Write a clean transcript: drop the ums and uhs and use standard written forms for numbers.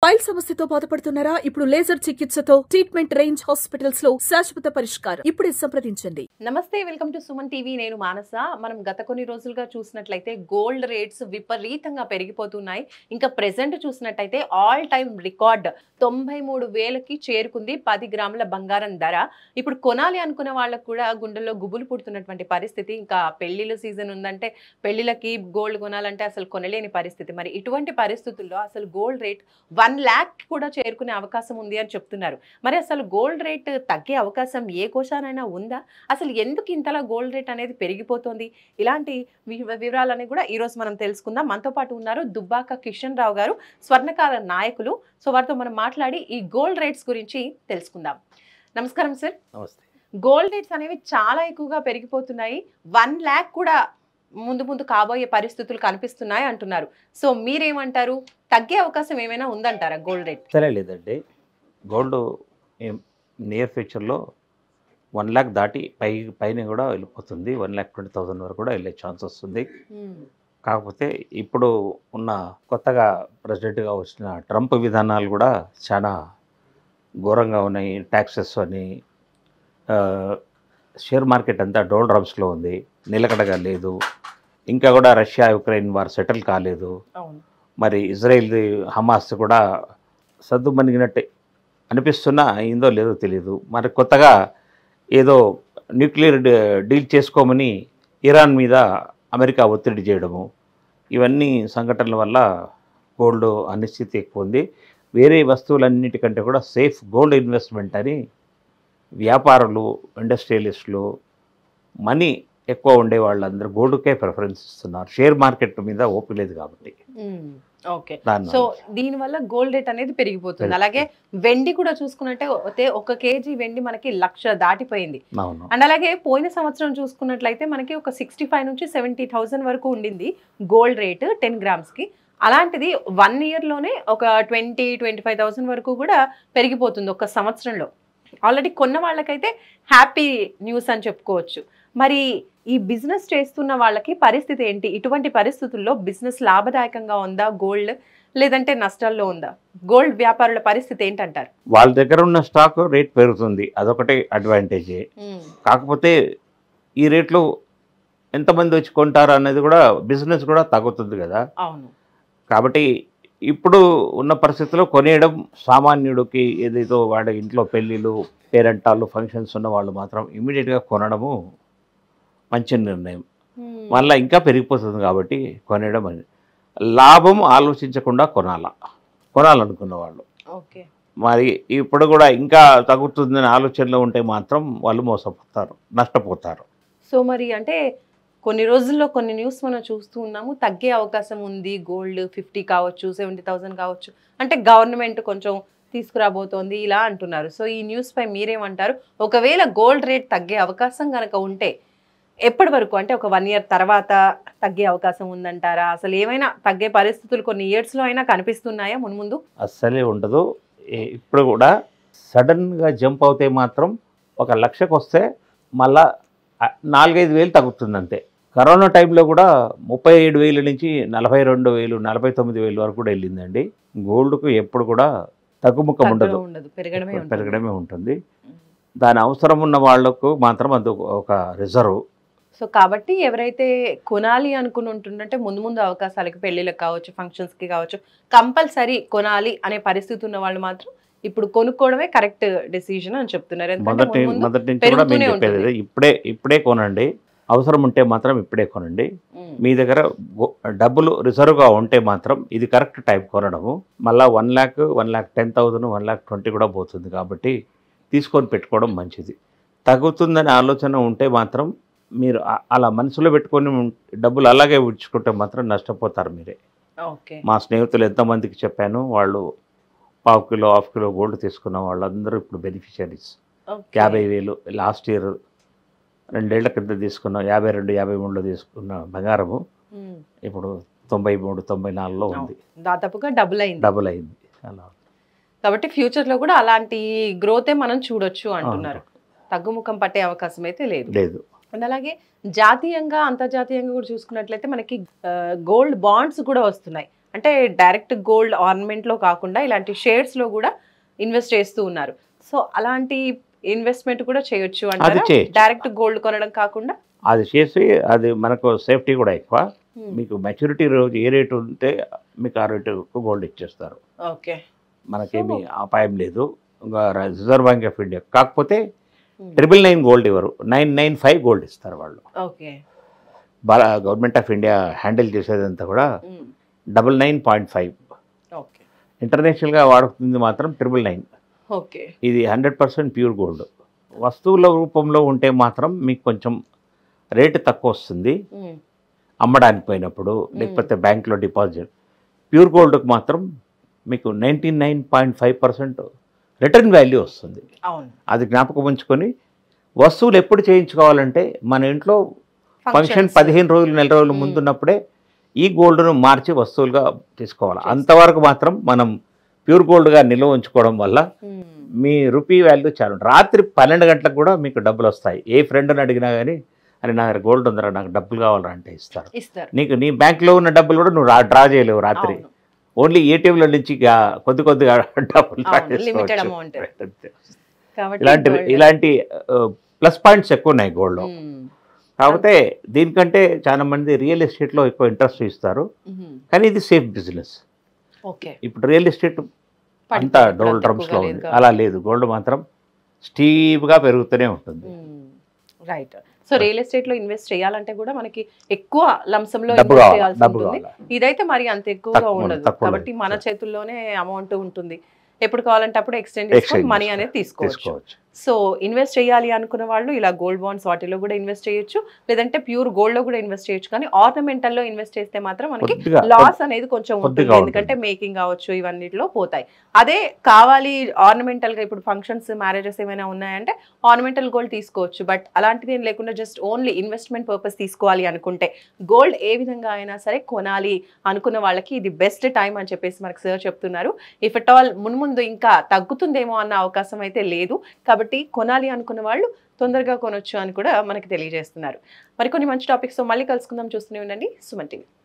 Pile సమస్యతో బాధపడుతున్నారా? ఇప్పుడు లేజర్ చికిత్సతో ట్రీట్మెంట్ రేంజ్ హాస్పిటల్స్ లో శాశ్వత పరిష్కారం. ఇప్పుడే సంప్రదించండి. నమస్తే, వెల్కమ్ టు సుమన్ టీవీ. నేను మానస. మనం గత కొన్ని రోజులుగా చూసినట్లయితే గోల్డ్ రేట్స్ విపరీతంగా పెరిగిపోతున్నాయి. ఇంకా ప్రెసెంట్ చూసినట్లయితే ఆల్ టైమ్ రికార్డ్ 93,000కి చేరుకుంది 10 గ్రాముల బంగారం ధర. ఇప్పుడు కొనాలి అనుకునే వాళ్ళకు కూడా గుండెల్లో గుబులు పుడుతున్నటువంటి పరిస్థితి. ఇంకా పెళ్లిళ్ళ సీజన్ ఉందంటే పెళ్లిళ్ళకి గోల్డ్ కొనాలంటే అసలు కొనలేని పరిస్థితి. మరి ఇటువంటి పరిస్థితుల్లో అసలు గోల్డ్ రేట్ 1 lakh కూడా చేరుకునే అవకాశం ఉంది అని చెప్తున్నారు. మరి అసలు గోల్డ్ రేట్ తగ్గే అవకాశం ఏ కోశానైనా ఉందా? అసలు ఎందుకు ఇంతలా గోల్డ్ రేట్ అనేది పెరిగిపోతుంది? ఇలాంటి వివరాలని కూడా ఈరోజు మనం తెలుసుకుందాం. మనతో పాటు ఉన్నారు దుబ్బాక కిషన్ రావు గారు, స్వర్ణకార నాయకులు. సో వారితో మనం మాట్లాడి ఈ గోల్డ్ రేట్స్ గురించి తెలుసుకుందాం. నమస్కారం సార్. నమస్తే. గోల్డ్ రేట్స్ అనేవి చాలా ఎక్కువగా పెరిగిపోతున్నాయి. 1 lakh కూడా ముందు కాబోయే పరిస్థితులు కనిపిస్తున్నాయి అంటున్నారు. సో మీరేమంటారు? తగ్గే అవకాశం ఏమైనా ఉందంటారా గోల్డ్ రేట్? లేదండి, గోల్డ్ నియర్ ఫ్యూచర్లో 1 lakh దాటి పైన కూడా వెళ్ళిపోతుంది. 1,20,000 వరకు కూడా వెళ్ళే ఛాన్స్ వస్తుంది. కాకపోతే ఇప్పుడు ఉన్న కొత్తగా ప్రెసిడెంట్గా వచ్చిన ట్రంప్ విధానాలు కూడా చాలా ఘోరంగా ఉన్నాయి. ట్యాక్సెస్ అని, షేర్ మార్కెట్ అంతా డోల్డ్రమ్స్లో ఉంది, నిలకడగా లేదు. ఇంకా కూడా రష్యా యుక్రెయిన్ వార్ సెటిల్ కాలేదు. మరి ఇజ్రాయిల్ హమాస్ కూడా సద్దు మణిగినట్టే అనిపిస్తున్నా అయిందో లేదో తెలియదు. మరి కొత్తగా ఏదో న్యూక్లియర్ డీల్ చేసుకోమని ఇరాన్ మీద అమెరికా ఒత్తిడి చేయడము, ఇవన్నీ సంఘటనల వల్ల గోల్డ్ అనిశ్చితి ఎక్కువ ఉంది. వేరే వస్తువులన్నిటికంటే కూడా సేఫ్ గోల్డ్ ఇన్వెస్ట్మెంట్ అని వ్యాపారులు, ఇండస్ట్రియలిస్టులు, మనీ ఎక్కువ ఉండే వాళ్ళందరూ గోల్డ్కే ప్రిఫరెన్స్ ఇస్తున్నారు. షేర్ మార్కెట్ మీద ఓపిక లేదు కాబట్టి. ఓకే, సో దీనివల్ల గోల్డ్ రేట్ అనేది పెరిగిపోతుంది. అలాగే వెండి కూడా చూసుకున్నట్టే 1 kg వెండి మనకి 1,00,000 దాటిపోయింది. అండ్ అలాగే పోయిన సంవత్సరం చూసుకున్నట్లయితే మనకి ఒక 65 నుంచి 70,000 వరకు ఉండింది గోల్డ్ రేట్ 10 గ్రామ్స్కి. అలాంటిది 1 yearలోనే ఒక 20-25,000 వరకు కూడా పెరిగిపోతుంది ఒక సంవత్సరంలో. ఆల్రెడీ కొన్న వాళ్ళకైతే హ్యాపీ న్యూస్ అని చెప్పుకోవచ్చు. మరి ఈ బిజినెస్ చేస్తున్న వాళ్ళకి పరిస్థితి ఏంటి? ఇటువంటి పరిస్థితుల్లో బిజినెస్ లాభదాయకంగా ఉందా గోల్డ్, లేదంటే నష్టాల్లో ఉందా? గోల్డ్ వ్యాపారుల పరిస్థితి ఏంటంటారు? వాళ్ళ దగ్గర ఉన్న స్టాక్ రేట్ పెరుగుతుంది, అదొకటి అడ్వాంటేజ్. కాకపోతే ఈ రేట్లు ఎంతమంది వచ్చి కొంటారు అనేది కూడా బిజినెస్ కూడా తగ్గుతుంది కదా. అవును. కాబట్టి ఇప్పుడు ఉన్న పరిస్థితుల్లో కొనేయడం సామాన్యుడికి, ఏదైతే వాడి ఇంట్లో పెళ్ళిళ్ళు, పేరెంటాళ్ళు, ఫంక్షన్స్ ఉన్న వాళ్ళు మాత్రం ఇమీడియట్గా కొనడము మంచి నిర్ణయం. మళ్ళీ ఇంకా పెరిగిపోతుంది కాబట్టి కొనేయడం అని. లాభం ఆలోచించకుండా కొనాలనుకున్న వాళ్ళు. ఓకే. మరి ఇప్పుడు కూడా ఇంకా తగ్గుతుందని ఆలోచనలో ఉంటే మాత్రం వాళ్ళు మోసపోతారు, నష్టపోతారు. సో మరి అంటే కొన్ని రోజుల్లో కొన్ని న్యూస్ మనం చూస్తూ ఉన్నాము, తగ్గే అవకాశం ఉంది గోల్డ్. 50 కావచ్చు, 70,000 కావచ్చు, అంటే గవర్నమెంట్ కొంచెం తీసుకురాబోతోంది ఇలా అంటున్నారు. సో ఈ న్యూస్ పై మీరేమంటారు? ఒకవేళ గోల్డ్ రేట్ తగ్గే అవకాశం కనుక ఉంటే ఎప్పటి వరకు, అంటే ఒక 1 year తర్వాత తగ్గే అవకాశం ఉందంటారా? అసలు ఏమైనా తగ్గే పరిస్థితులు కొన్ని ఇయర్స్లో అయినా కనిపిస్తున్నాయా ముందు? అస్సలే ఉండదు. ఇప్పుడు కూడా సడన్గా జంప్ అవుతే మాత్రం 1,00,000కి వస్తే మళ్ళా 4-5 వేలు తగ్గుతుంది అంతే. కరోనా టైంలో కూడా 37,000 నుంచి 42,000, 49,000 వరకు కూడా వెళ్ళిందండి. గోల్డ్కు ఎప్పుడు కూడా తగ్గుముఖం ఉండదు, పెరగడమే ఉంటుంది. దాని అవసరం ఉన్న వాళ్లకు మాత్రం అది ఒక రిజర్వ్. సో కాబట్టి ఎవరైతే కొనాలి అనుకుని ఉంటుందంటే ముందు అవకాశాలకి, పెళ్లిళ్ళకి కావచ్చు, ఫంక్షన్స్కి కావచ్చు, కంపల్సరీ కొనాలి అనే పరిస్థితి ఉన్న వాళ్ళు మాత్రం ఇప్పుడు కొనుక్కోవడమే కరెక్ట్ డెసిజన్ అని చెప్తున్నారు. మొదటి నుంచి కూడా మేము చెప్పేది ఇప్పుడే కొనండి. అవసరం ఉంటే మాత్రం ఇప్పుడే కొనండి. మీ దగ్గర డబ్బులు రిజర్వ్గా ఉంటే మాత్రం ఇది కరెక్ట్ టైం కొనడము. మళ్ళీ 1 lakh, 1,10,000, 1,20,000 కూడా పోతుంది. కాబట్టి తీసుకొని పెట్టుకోవడం మంచిది. తగ్గుతుందని ఆలోచన ఉంటే మాత్రం మీరు అలా మనసులో పెట్టుకొని డబ్బులు అలాగే విడుచుకుంటే మాత్రం నష్టపోతారు మీరే. మా స్నేహితులు ఎంతమందికి చెప్పాను, వాళ్ళు 1/4 కిలో, 1/2 కిలో గోల్డ్ తీసుకున్న వాళ్ళందరూ ఇప్పుడు బెనిఫిషరీస్. 50,000 లాస్ట్ ఇయర్ 2 ఏళ్ల కింద తీసుకున్న 52-53లో తీసుకున్న బంగారము ఇప్పుడు 93-94లో ఉంది. దాదాపుగా డబుల్ అయింది. అలా కాబట్టి ఫ్యూచర్లో కూడా అలాంటి గ్రోతే మనం చూడొచ్చు అంటున్నారు. తగ్గుముఖం పట్టే అవకాశం అయితే లేదు. అండ్ అలాగే జాతీయంగా, అంతర్జాతీయంగా కూడా చూసుకున్నట్లయితే మనకి గోల్డ్ బాండ్స్ కూడా వస్తున్నాయి. అంటే డైరెక్ట్ గోల్డ్ ఆర్నమెంట్ లో కాకుండా ఇలాంటి షేర్స్ లో కూడా ఇన్వెస్ట్ చేస్తూ ఉన్నారు. సో అలాంటి ఇన్వెస్ట్మెంట్ కూడా చేయొచ్చు అంటారా, చేయొచ్చు. డైరెక్ట్ గోల్డ్ కొనడం కాకుండా? అది చేసి అది మనకు సేఫ్టీ కూడా ఎక్కువ. మీకు మెచ్యూరిటీ రోజు ఏ రేటు ఉంటే మీకు ఆ రేటు గోల్డ్ ఇచ్చేస్తారు. ఓకే, మనకేమీ అపాయం లేదు. ఇంకా రిజర్వ్ బ్యాంక్ ఆఫ్ ఇండియా కాకపోతే 999 గోల్డ్ ఇవ్వరు, 995 గోల్డ్ ఇస్తారు వాళ్ళు. Okay, government of India handle చేసేదంతా కూడా 99.5. ఓకే, ఇంటర్నేషనల్గా వాడుతుంది మాత్రం 999. ఓకే, ఇది 100% ప్యూర్ గోల్డ్. వస్తువుల రూపంలో ఉంటే మాత్రం మీకు కొంచెం రేటు తక్కువ వస్తుంది అమ్మడానికి పోయినప్పుడు, లేకపోతే బ్యాంక్లో డిపాజిట్. ప్యూర్ గోల్డ్కి మాత్రం మీకు 99.5% రిటర్న్ వాల్యూ వస్తుంది. అవును, అది జ్ఞాపకం ఉంచుకొని వస్తువులు ఎప్పుడు చేయించుకోవాలంటే మన ఇంట్లో ఫంక్షన్ 15 రోజులు నెల రోజులు ముందున్నప్పుడే ఈ గోల్డ్ను మార్చి వస్తువులుగా తీసుకోవాలి. అంతవరకు మాత్రం మనం ప్యూర్ గోల్డ్గా నిల్వ ఉంచుకోవడం వల్ల మీ రూపీ వాల్యూ చాలా. రాత్రి 12 గంటలకు కూడా మీకు డబ్బులు వస్తాయి. ఏ ఫ్రెండ్ని అడిగినా కానీ అని నా దగ్గర గోల్డ్ ఉందరా, నాకు డబ్బులు కావాలరా అంటే ఇస్తారు. నీకు నీ బ్యాంక్లో ఉన్న డబ్బులు కూడా నువ్వు డ్రా చేయలేవు రాత్రి. ఓన్లీ ఏటీఎంలో నుంచి కొద్దిగా డబ్బులు ఇలాంటి ప్లస్ పాయింట్స్ ఎక్కువ ఉన్నాయి గోల్డ్లో. కాకపోతే దీనికంటే చాలా మంది రియల్ ఎస్టేట్లో ఎక్కువ ఇంట్రెస్ట్ ఇస్తారు, కానీ ఇది సేఫ్ బిజినెస్. ఇప్పుడు రియల్ ఎస్టేట్ అంతా డోల్ డ్రమ్స్లో ఉంది, అలా లేదు. గోల్డ్ మాత్రం స్టీవ్గా పెరుగుతూనే ఉంటుంది. రైట్. సో రియల్ ఎస్టేట్ లో ఇన్వెస్ట్ చేయాలంటే కూడా మనకి ఎక్కువ లంసంలో ఇన్వెస్ట్ చేయాల్సి ఉంటుంది. ఇదైతే మరి అంత ఎక్కువగా ఉండదు కాబట్టి మన చేతుల్లోనే అమౌంట్ ఉంటుంది. ఎప్పుడు కావాలంటే అప్పుడు ఎక్స్టెండ్ చేసుకొని మనీ అనేది తీసుకోవచ్చు. సో ఇన్వెస్ట్ చేయాలి అనుకున్న వాళ్ళు ఇలా గోల్డ్ బాండ్స్ వాటిలో కూడా ఇన్వెస్ట్ చేయొచ్చు, లేదంటే ప్యూర్ గోల్డ్ లో కూడా ఇన్వెస్ట్ చేయొచ్చు. కానీ ఆర్నమెంటల్ లో ఇన్వెస్ట్ చేస్తే మాత్రం మనకి లాస్ అనేది కొంచెం ఉంటుంది, ఎందుకంటే మేకింగ్ కావచ్చు ఇవన్నిటిలో పోతాయి. అదే కావాలి ఆర్నమెంటల్ గా, ఇప్పుడు ఫంక్షన్స్ మ్యారేజెస్ ఏమైనా ఉన్నాయంటే ఆర్నమెంటల్ గోల్డ్ తీసుకోవచ్చు. బట్ అలాంటిది ఏం లేకుండా జస్ట్ ఓన్లీ ఇన్వెస్ట్మెంట్ పర్పస్ తీసుకోవాలి అనుకుంటే గోల్డ్ ఏ విధంగా అయినా సరే కొనాలి అనుకున్న వాళ్ళకి ఇది బెస్ట్ టైం అని చెప్పేసి మనకు సార్ చెప్తున్నారు. ఇఫ్ అట్ ఆల్ మున్ముందు ఇంకా తగ్గుతుందేమో అన్న అవకాశం అయితే లేదు కాబట్టి కొనాలి అనుకున్న వాళ్ళు తొందరగా కొనొచ్చు అని కూడా మనకి తెలియజేస్తున్నారు. మరికొన్ని మంచి టాపిక్స్ తో మళ్ళీ కలుసుకుందాం. చూస్తూనే ఉండండి సుమన్ టీవీ.